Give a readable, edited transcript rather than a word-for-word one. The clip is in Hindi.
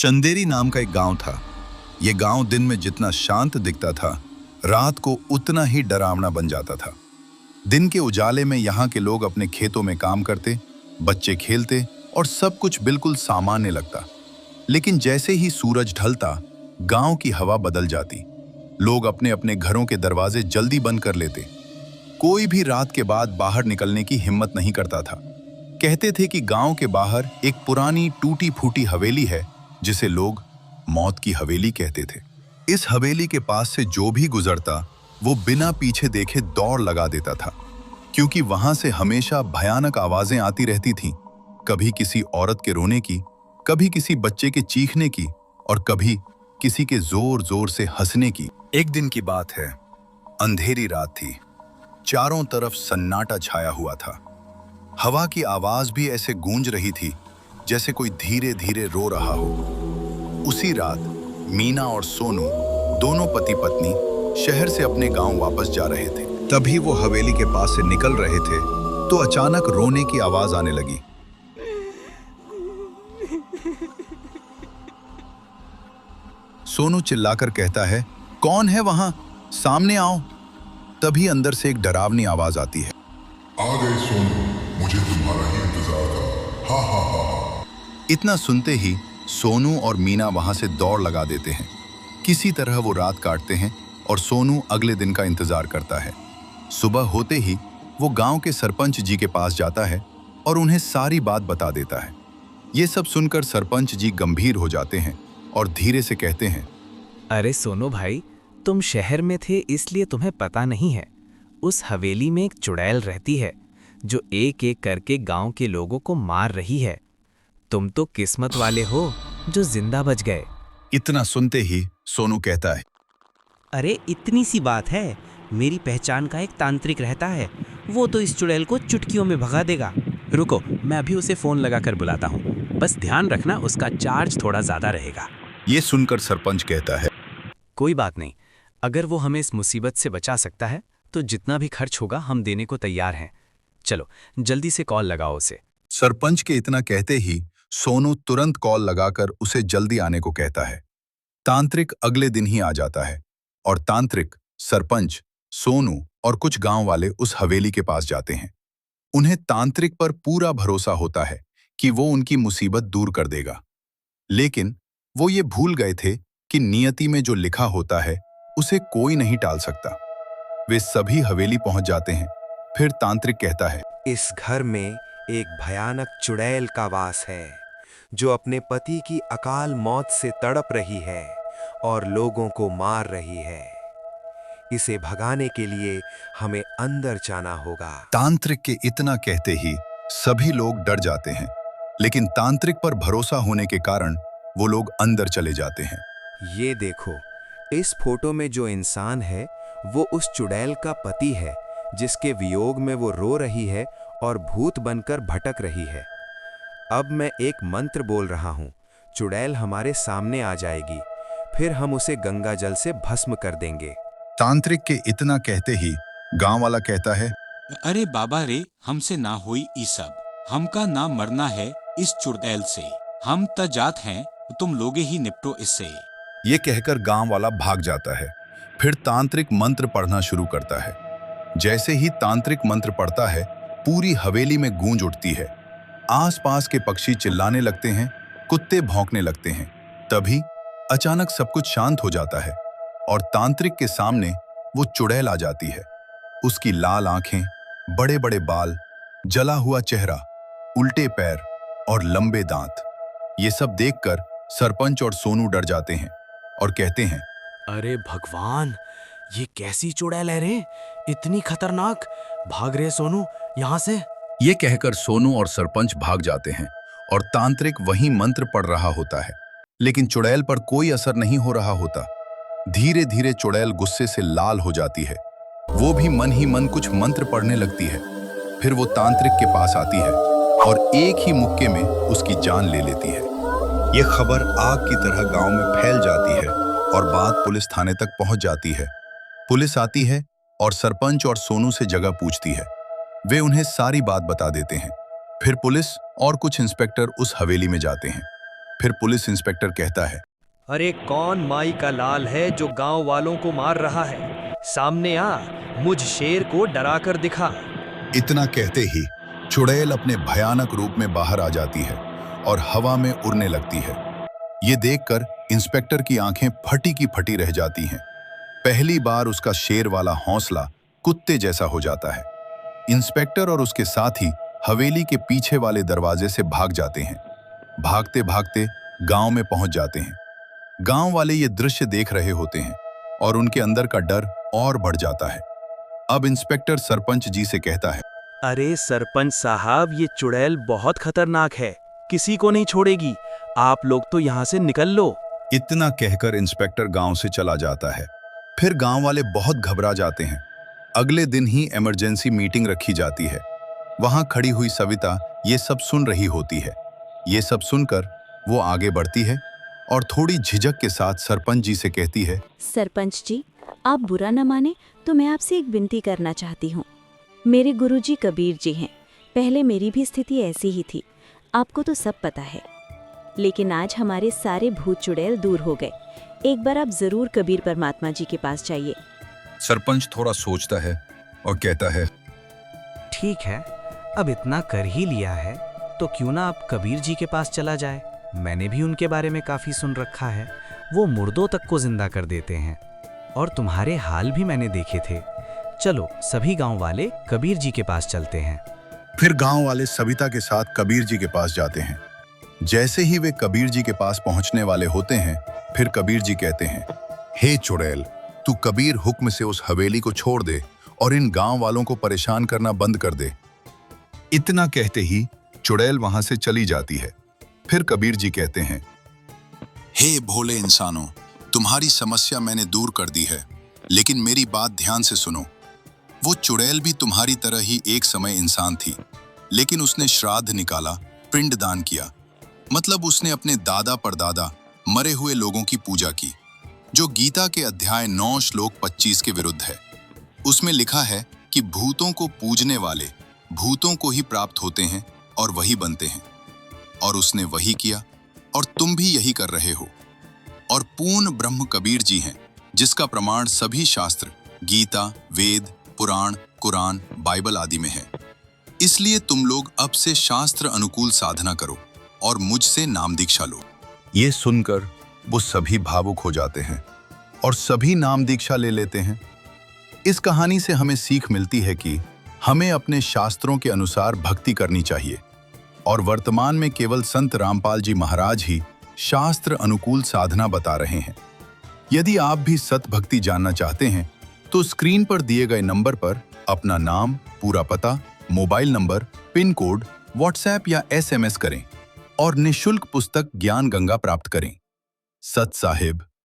चंदेरी नाम का एक गांव था। ये गांव दिन में जितना शांत दिखता था, रात को उतना ही डरावना बन जाता था। दिन के उजाले में यहाँ के लोग अपने खेतों में काम करते, बच्चे खेलते और सब कुछ बिल्कुल सामान्य लगता। लेकिन जैसे ही सूरज ढलता, गांव की हवा बदल जाती। लोग अपने अपने घरों के दरवाजे जल्दी बंद कर लेते। कोई भी रात के बाद बाहर निकलने की हिम्मत नहीं करता था। कहते थे कि गांव के बाहर एक पुरानी टूटी फूटी हवेली है, जिसे लोग मौत की हवेली कहते थे। इस हवेली के पास से जो भी गुजरता, वो बिना पीछे देखे दौड़ लगा देता था, क्योंकि वहां से हमेशा भयानक आवाजें आती रहती थीं। कभी किसी औरत के रोने की, कभी किसी बच्चे के चीखने की और कभी किसी के जोर जोर से हंसने की। एक दिन की बात है, अंधेरी रात थी। चारों तरफ सन्नाटा छाया हुआ था। हवा की आवाज भी ऐसे गूंज रही थी जैसे कोई धीरे धीरे रो रहा हो। उसी रात मीना और सोनू, दोनों पति पत्नी, शहर से अपने गांव वापस जा रहे थे। तभी वो हवेली के पास से निकल रहे थे तो अचानक रोने की आवाज आने लगी। सोनू चिल्लाकर कहता है, कौन है वहां? सामने आओ। तभी अंदर से एक डरावनी आवाज आती है, आ गए सोनू, मुझे तुम्हारा ही इंतजार था। हा हा हा हा। इतना सुनते ही सोनू और मीना वहां से दौड़ लगा देते हैं। किसी तरह वो रात काटते हैं और सोनू अगले दिन का इंतजार करता है। सुबह होते ही वो गांव के सरपंच जी के पास जाता है और उन्हें सारी बात बता देता है। ये सब सुनकर सरपंच जी गंभीर हो जाते हैं और धीरे से कहते हैं, अरे सोनू भाई, तुम शहर में थे इसलिए तुम्हें पता नहीं है। उस हवेली में एक चुड़ैल रहती है जो एक एक करके गांव के लोगों को मार रही है। तुम तो किस्मत वाले हो जो जिंदा बच गए। इतना सुनते ही सोनू कहता है, अरे इतनी सी बात है, मेरी पहचान का एक तांत्रिक रहता है, वो तो इस चुड़ैल को चुटकियों में भगा देगा। रुको, मैं अभी उसे फोन लगाकर बुलाता हूँ। बस ध्यान रखना, उसका चार्ज थोड़ा ज्यादा रहेगा। ये सुनकर सरपंच कहता है, कोई बात नहीं, अगर वो हमें इस मुसीबत से बचा सकता है तो जितना भी खर्च होगा हम देने को तैयार हैं। चलो जल्दी से कॉल लगाओ उसे। सरपंच के इतना कहते ही सोनू तुरंत कॉल लगाकर उसे जल्दी आने को कहता है। तांत्रिक अगले दिन ही आ जाता है और तांत्रिक, सरपंच, सोनू और कुछ गांव वाले उस हवेली के पास जाते हैं। उन्हें तांत्रिक पर पूरा भरोसा होता है कि वो उनकी मुसीबत दूर कर देगा। लेकिन वो ये भूल गए थे कि नियति में जो लिखा होता है उसे कोई नहीं टाल सकता। वे सभी हवेली पहुंच जाते हैं। फिर तांत्रिक कहता है, इस घर में एक भयानक चुड़ैल का वास है जो अपने पति की अकाल मौत से तड़प रही है और लोगों को मार रही है। इसे भगाने के लिए हमें अंदर जाना होगा। तांत्रिक के इतना कहते ही सभी लोग डर जाते हैं, लेकिन तांत्रिक पर भरोसा होने के कारण वो लोग अंदर चले जाते हैं। ये देखो, इस फोटो में जो इंसान है वो उस चुड़ैल का पति है, जिसके वियोग में वो रो रही है और भूत बनकर भटक रही है। अब मैं एक मंत्र बोल रहा हूँ, चुड़ैल हमारे सामने आ जाएगी, फिर हम उसे गंगा जल से भस्म कर देंगे। तांत्रिक के इतना कहते ही गांव वाला कहता है, अरे बाबा रे, हमसे ना होई ई सब। हमका ना मरना है इस चुड़ैल से। हम त जात हैं, तुम लोगे ही निपटो इससे। ये कहकर गांव वाला भाग जाता है। फिर तांत्रिक मंत्र पढ़ना शुरू करता है। जैसे ही तांत्रिक मंत्र पढ़ता है, पूरी हवेली में गूंज उठती है। आसपास के पक्षी चिल्लाने लगते हैं, कुत्ते भौंकने लगते हैं। तभी अचानक सब कुछ शांत हो जाता है और तांत्रिक के सामने वो चुड़ैल आ जाती है। उसकी लाल आंखें, बड़े बड़े बाल, जला हुआ चेहरा, उल्टे पैर और लंबे दांत। ये सब देखकर सरपंच और सोनू डर जाते हैं और कहते हैं, अरे भगवान, ये कैसी चुड़ैल है रे, इतनी खतरनाक। भाग रे सोनू यहाँ से। ये कहकर सोनू और सरपंच भाग जाते हैं और तांत्रिक वहीं मंत्र पढ़ रहा होता है, लेकिन चुड़ैल पर कोई असर नहीं हो रहा होता। धीरे धीरे चुड़ैल गुस्से से लाल हो जाती है। वो भी मन ही मन कुछ मंत्र पढ़ने लगती है। फिर वो तांत्रिक के पास आती है और एक ही मुक्के में उसकी जान ले लेती है। ये खबर आग की तरह गांव में फैल जाती है और बात पुलिस थाने तक पहुंच जाती है। पुलिस आती है और सरपंच और सोनू से जगह पूछती है। वे उन्हें सारी बात बता देते हैं। फिर पुलिस और कुछ इंस्पेक्टर उस हवेली में जाते हैं। फिर पुलिस इंस्पेक्टर कहता है, अरे कौन माई का लाल है जो गांव वालों को मार रहा है? सामने आ, मुझ शेर को डरा कर दिखा। इतना कहते ही चुड़ैल अपने भयानक रूप में बाहर आ जाती है और हवा में उड़ने लगती है। ये देखकर इंस्पेक्टर की आंखें फटी की फटी रह जाती हैं। पहली बार उसका शेर वाला हौसला कुत्ते जैसा हो जाता है। इंस्पेक्टर और उसके साथी हवेली के पीछे वाले दरवाजे से भाग जाते हैं। भागते भागते गांव में पहुंच जाते हैं। गांव वाले ये दृश्य देख रहे होते हैं और उनके अंदर का डर और बढ़ जाता है। अब इंस्पेक्टर सरपंच जी से कहता है, अरे सरपंच साहब, ये चुड़ैल बहुत खतरनाक है, किसी को नहीं छोड़ेगी। आप लोग तो यहाँ से निकल लो। इतना कहकर इंस्पेक्टर गांव से चला जाता है। फिर गांव वाले बहुत घबरा जाते हैं। अगले दिन ही इमरजेंसी मीटिंग रखी जाती है। वहां खड़ी हुई सविता ये सब सुन रही होती है। ये सब सुनकर वो आगे बढ़ती है और थोड़ी झिझक के साथ सरपंच जी से कहती है, सरपंच जी, आप बुरा न माने तो मैं आपसे एक विनती करना चाहती हूँ। मेरे गुरुजी कबीर जी हैं। पहले मेरी भी स्थिति ऐसी ही थी, आपको तो सब पता है। लेकिन आज हमारे सारे भूत चुड़ैल दूर हो गए। एक बार आप जरूर कबीर परमात्मा जी के पास जाइए। सरपंच थोड़ा सोचता है और कहता है, ठीक है, अब इतना कर ही लिया है तो क्यों ना आप कबीर जी के पास चला जाए। मैंने भी उनके बारे में काफ़ी सुन रखा है। वो मुर्दों तक को जिंदा कर देते हैं और तुम्हारे हाल भी मैंने देखे थे। चलो सभी गांव वाले कबीर जी के पास चलते हैं। फिर गांव वाले सविता के साथ कबीर जी के पास जाते हैं। जैसे ही वे कबीर जी के पास पहुंचने वाले होते हैं, फिर कबीर जी कहते हैं, हे चुड़ैल, तू कबीर हुक्म से उस हवेली को छोड़ दे और इन गांव वालों को परेशान करना बंद कर दे। इतना कहते ही चुड़ैल वहां से चली जाती है। फिर कबीर जी कहते हैं, हे भोले इंसानों, तुम्हारी समस्या मैंने दूर कर दी है, लेकिन मेरी बात ध्यान से सुनो। वो चुड़ैल भी तुम्हारी तरह ही एक समय इंसान थी, लेकिन उसने श्राद्ध निकाला, पिंडदान किया। मतलब उसने अपने दादा परदादा मरे हुए लोगों की पूजा की, जो गीता के अध्याय 9 श्लोक 25 के विरुद्ध है। उसमें लिखा है कि भूतों को पूजने वाले भूतों को ही प्राप्त होते हैं और वही बनते हैं। और उसने वही किया और तुम भी यही कर रहे हो। और पूर्ण ब्रह्म कबीर जी हैं, जिसका प्रमाण सभी शास्त्र गीता, वेद, पुराण, कुरान, बाइबल आदि में है। इसलिए तुम लोग अब से शास्त्र अनुकूल साधना करो और मुझसे नाम दीक्षा लो। ये सुनकर वो सभी भावुक हो जाते हैं और सभी नाम दीक्षा ले लेते हैं। इस कहानी से हमें सीख मिलती है कि हमें अपने शास्त्रों के अनुसार भक्ति करनी चाहिए और वर्तमान में केवल संत रामपाल जी महाराज ही शास्त्र अनुकूल साधना बता रहे हैं। यदि आप भी सत भक्ति जानना चाहते हैं तो स्क्रीन पर दिए गए नंबर पर अपना नाम, पूरा पता, mobile number, pin code, WhatsApp या SMS करें और निःशुल्क पुस्तक ज्ञान गंगा प्राप्त करें। सत साहिब।